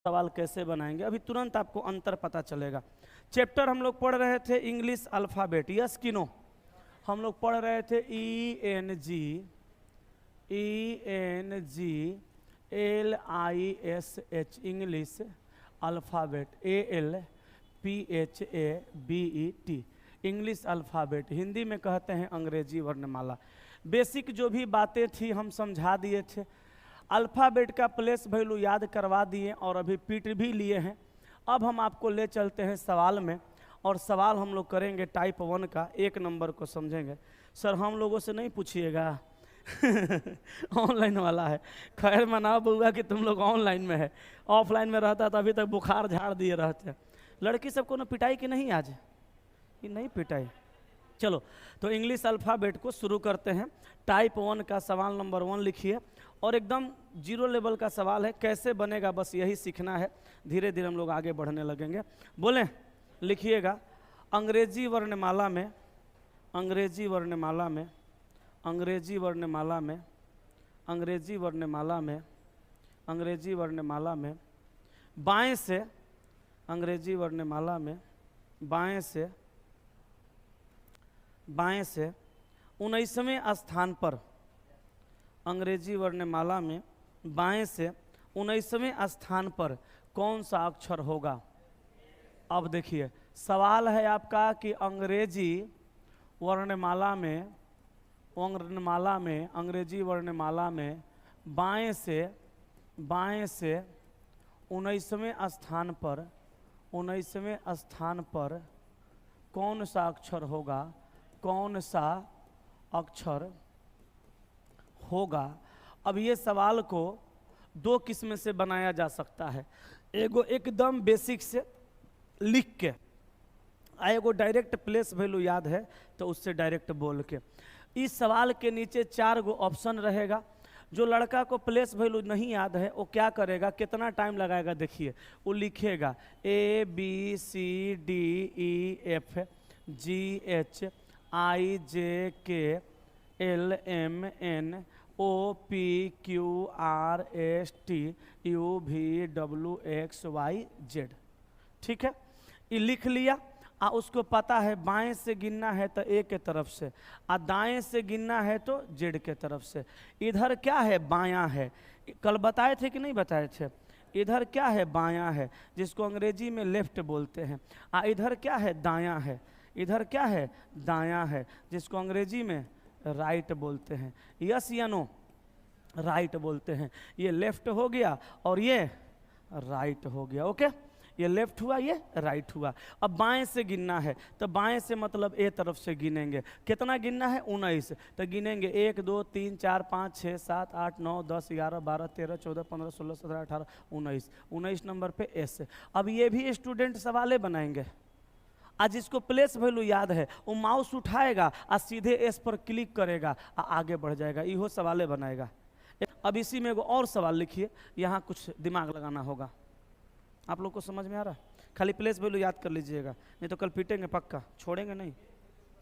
सवाल कैसे बनाएंगे, अभी तुरंत आपको अंतर पता चलेगा। चैप्टर हम लोग पढ़ रहे थे इंग्लिश अल्फ़ाबेट, यस कि नो? हम लोग पढ़ रहे थे ENGLISH English alphabet, ALPHABET English alphabet, Hindi में कहते हैं अंग्रेजी वर्णमाला। बेसिक जो भी बातें थी हम समझा दिए थे, अल्फ़ाबेट का प्लेस वैल्यू याद करवा दिए और अभी पीट भी लिए हैं। अब हम आपको ले चलते हैं सवाल में, और सवाल हम लोग करेंगे टाइप 1 का, 1 नंबर को समझेंगे। सर हम लोगों से नहीं पूछिएगा ऑनलाइन वाला है। खैर मनाओ बुआ कि तुम लोग ऑनलाइन में है, ऑफलाइन में रहता तो अभी तक बुखार झाड़ दिए रहते। लड़की सबको ना पिटाई कि नहीं आज? कि नहीं पिटाई? चलो तो इंग्लिश अल्फ़ाबेट को शुरू करते हैं। टाइप 1 का सवाल नंबर 1 लिखिए, और एकदम 0 लेवल का सवाल है, कैसे बनेगा बस यही सीखना है। धीरे धीरे हम लोग आगे बढ़ने लगेंगे। बोलें, लिखिएगा। अंग्रेजी वर्णमाला में, अंग्रेजी वर्णमाला में, अंग्रेजी वर्णमाला में, अंग्रेजी वर्णमाला में, अंग्रेजी वर्णमाला में बाएं से, अंग्रेजी वर्णमाला में बाएं से, बाएं से 19वें स्थान पर, अंग्रेजी वर्णमाला में बाएं से 19वें स्थान पर कौन सा अक्षर होगा? अब देखिए सवाल है आपका कि अंग्रेजी वर्णमाला में, वर्णमाला में, अंग्रेजी वर्णमाला में बाएं से, बाएं से 19वें स्थान पर, 19वें स्थान पर कौन सा अक्षर होगा? कौन सा अक्षर होगा? अब ये सवाल को 2 किस्म से बनाया जा सकता है। एगो एकदम बेसिक से लिख के, एगो डायरेक्ट प्लेस वैल्यू याद है तो उससे डायरेक्ट बोल के। इस सवाल के नीचे 4 गो ऑप्शन रहेगा। जो लड़का को प्लेस वैल्यू नहीं याद है वो क्या करेगा, कितना टाइम लगाएगा देखिए, वो लिखेगा ABCDEFGHIJKLMNOPQRSTUVWXYZ। ठीक है, ये लिख लिया। उसको पता है बाएं से गिनना है तो ए के तरफ से, दाएं से गिनना है तो जेड के तरफ से। इधर क्या है? बायां है। कल बताए थे कि नहीं बताए थे? इधर क्या है? बायां है, जिसको अंग्रेजी में लेफ्ट बोलते हैं। इधर क्या है? दायां है। इधर क्या है? दायां है, जिसको अंग्रेजी में राइट बोलते हैं। यस या नो? राइट बोलते हैं। ये लेफ्ट हो गया और ये राइट हो गया। ओके, ये लेफ्ट हुआ, ये राइट हुआ। अब बाएं से गिनना है तो बाएं से मतलब ए तरफ से गिनेंगे। कितना गिनना है? 19। तो गिनेंगे 1 2 3 4 5 6 7 8 9 10 11 12 13 14 15 16 17 18 19। 19 नंबर पे एस। अब ये भी स्टूडेंट सवाले बनाएंगे। आज जिसको प्लेस वैल्यू याद है वो माउस उठाएगा और सीधे एस पर क्लिक करेगा और आगे बढ़ जाएगा, इहो सवाले बनाएगा। अब इसी में एगो और सवाल लिखिए, यहाँ कुछ दिमाग लगाना होगा। आप लोग को समझ में आ रहा है? खाली प्लेस वैल्यू याद कर लीजिएगा, नहीं तो कल पीटेंगे पक्का, छोड़ेंगे नहीं।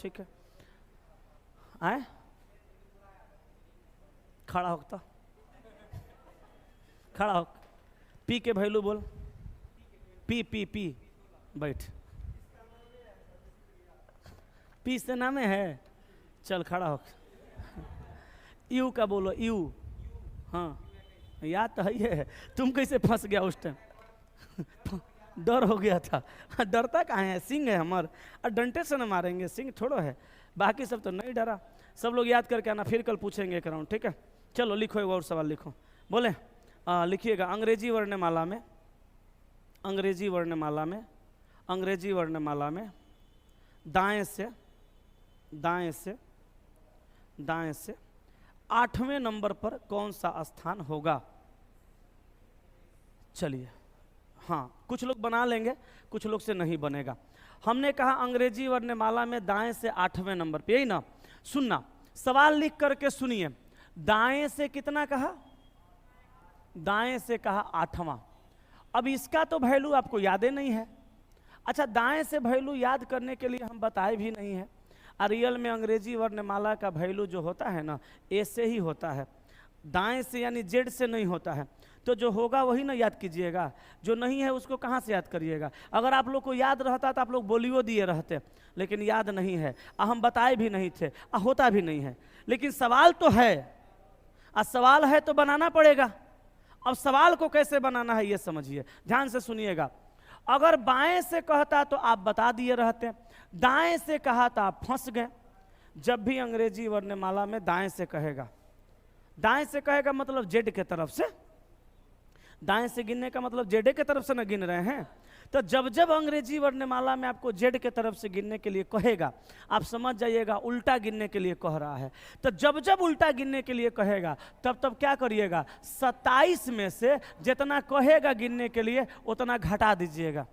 ठीक है, आए खड़ा होता, खड़ा हो, पी के वैल्यू बोल, पी पी पी, बैठ, पी से नाम है, चल खड़ा हो। यू का बोलो, यू। हाँ याद तो है, तुम कैसे फंस गया उस टाइम? डर हो गया था। डरता कहाँ है? सिंह है हमार, और डंटे से न मारेंगे, सिंह थोड़ो है। बाकी सब तो नहीं डरा। सब लोग याद करके आना, फिर कल पूछेंगे एक राउंड। ठीक है, चलो लिखो, एक और सवाल लिखो। बोले, लिखिएगा। अंग्रेजी वर्णमाला में, अंग्रेजी वर्णमाला में, अंग्रेजी वर्णमाला में दाएं से, दाएं से, दाएं से 8वें नंबर पर कौन सा स्थान होगा? चलिए, हाँ कुछ लोग बना लेंगे, कुछ लोग से नहीं बनेगा। हमने कहा अंग्रेजी वर्णमाला में दाएं से 8वें नंबर पे, यही ना? सुनना, सवाल लिख करके सुनिए। दाएं से कितना कहा? दाएं से कहा 8वां। अब इसका तो वैल्यू आपको यादें नहीं है। अच्छा, दाएं से वैल्यू याद करने के लिए हम बताए भी नहीं है। रियल में अंग्रेजी वर्णमाला का वैल्यू जो होता है ना, ए से ही होता है, दाएं से यानी जेड से नहीं होता है। तो जो होगा वही ना याद कीजिएगा, जो नहीं है उसको कहाँ से याद करिएगा। अगर आप लोग को याद रहता तो आप लोग बोलियो दिए रहते, लेकिन याद नहीं है, हम बताए भी नहीं थे, होता भी नहीं है। लेकिन सवाल तो है, सवाल है तो बनाना पड़ेगा। अब सवाल को कैसे बनाना है ये समझिए, ध्यान से सुनिएगा। अगर बाएं से कहता तो आप बता दिए रहते, दाएं से कहा तो आप फंस गए। जब भी अंग्रेजी वर्णमाला में दाएं से कहेगा, दाएं से कहेगा मतलब जेड के तरफ से, दाएं से गिनने का मतलब जेड के तरफ से न गिन रहे हैं। तो जब जब अंग्रेजी वर्णमाला में आपको जेड के तरफ से गिनने के लिए कहेगा, आप समझ जाइएगा उल्टा गिनने के लिए कह रहा है। तो जब जब उल्टा गिनने के लिए कहेगा तब तब क्या करिएगा, 27 में से जितना कहेगा गिनने के लिए उतना घटा दीजिएगा।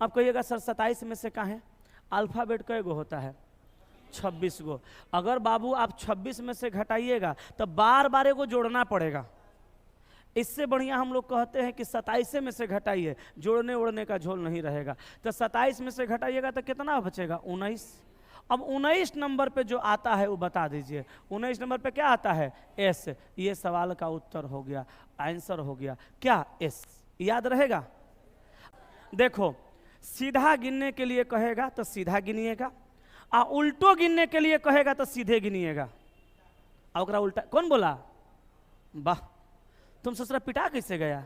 अब कहिएगा सर 27 में से कहाँ, अल्फाबेट कई गो होता है, 26 गो। अगर बाबू आप 26 में से घटाइएगा तो बार बार एगो जोड़ना पड़ेगा। इससे बढ़िया हम लोग कहते हैं कि 27 में से घटाइए, जोड़ने ओड़ने का झोल नहीं रहेगा। तो 27 में से घटाइएगा तो कितना बचेगा, 19। अब 19 नंबर पे जो आता है वो बता दीजिए। 19 नंबर पे क्या आता है, एस। ये सवाल का उत्तर हो गया, आंसर हो गया क्या, एस। याद रहेगा। देखो सीधा गिनने के लिए कहेगा तो सीधा गिनिएगा, उल्टो गिनने के लिए कहेगा तो सीधे गिनिएगा। और उल्टा कौन बोला, वाह तुम ससुरा पिटा कैसे गया,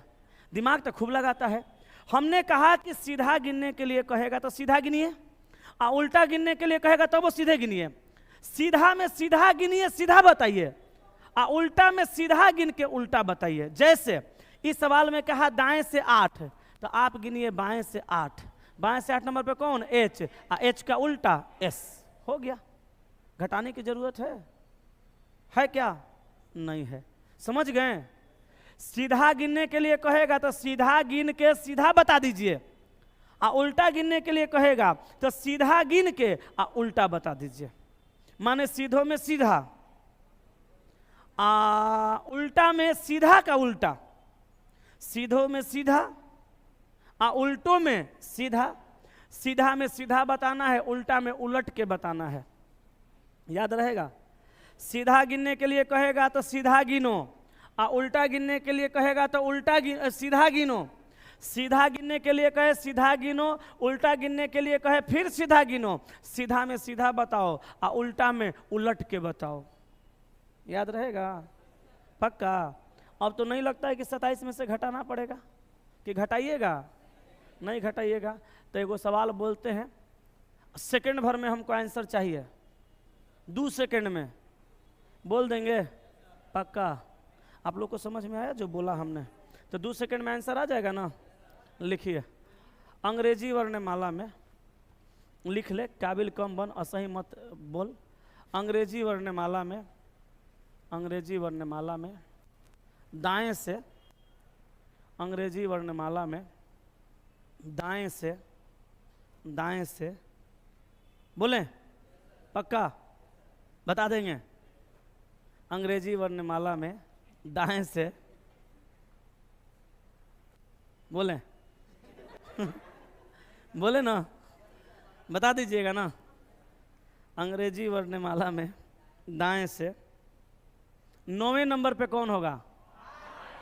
दिमाग तो खूब लगाता है। हमने कहा कि सीधा गिनने के लिए कहेगा तो सीधा गिनिए, उल्टा गिनने के लिए कहेगा तो वो सीधे गिनिए। सीधा में सीधा गिनिए, सीधा बताइए, उल्टा में सीधा गिन के उल्टा बताइए। जैसे इस सवाल में कहा दाएं से 8, तो आप गिनिए बाएं से 8। बाएं से 8 नंबर पे कौन, एच, एच का उल्टा एस। हो गया। घटाने की जरूरत है क्या, नहीं है। समझ गए। सीधा गिनने के लिए कहेगा तो सीधा गिन के सीधा बता दीजिए, उल्टा गिनने के लिए कहेगा तो सीधा गिन के उल्टा बता दीजिए। माने सीधों में सीधा, उल्टा में सीधा का उल्टा, सीधों में सीधा, उल्टों में सीधा। सीधा में सीधा बताना है, उल्टा में उलट के बताना है। याद रहेगा। सीधा गिनने के लिए कहेगा तो सीधा गिनो, उल्टा गिनने के लिए कहेगा तो सीधा गिनो। सीधा गिनने के लिए कहे सीधा गिनो, उल्टा गिनने के लिए कहे फिर सीधा गिनो। सीधा में सीधा बताओ, उल्टा में उलट के बताओ। याद रहेगा पक्का। अब तो नहीं लगता है कि 27 में से घटाना पड़ेगा, कि घटाइएगा, नहीं घटाइएगा। तो एगो सवाल बोलते हैं, सेकंड भर में हमको आंसर चाहिए, 2 सेकंड में बोल देंगे पक्का। आप लोग को समझ में आया जो बोला हमने, तो 2 सेकंड में आंसर आ जाएगा ना। लिखिए, अंग्रेजी वर्णमाला में लिख ले, काबिल कम बन, असही मत बोल। अंग्रेजी वर्णमाला में, अंग्रेजी वर्णमाला में दाएं से, अंग्रेजी वर्णमाला में दाएं से, दाएं से बोले पक्का बता देंगे। अंग्रेजी वर्णमाला में दाएं से बोले बोले ना, बता दीजिएगा ना। अंग्रेजी वर्णमाला में दाएं से 9वें नंबर पे कौन होगा,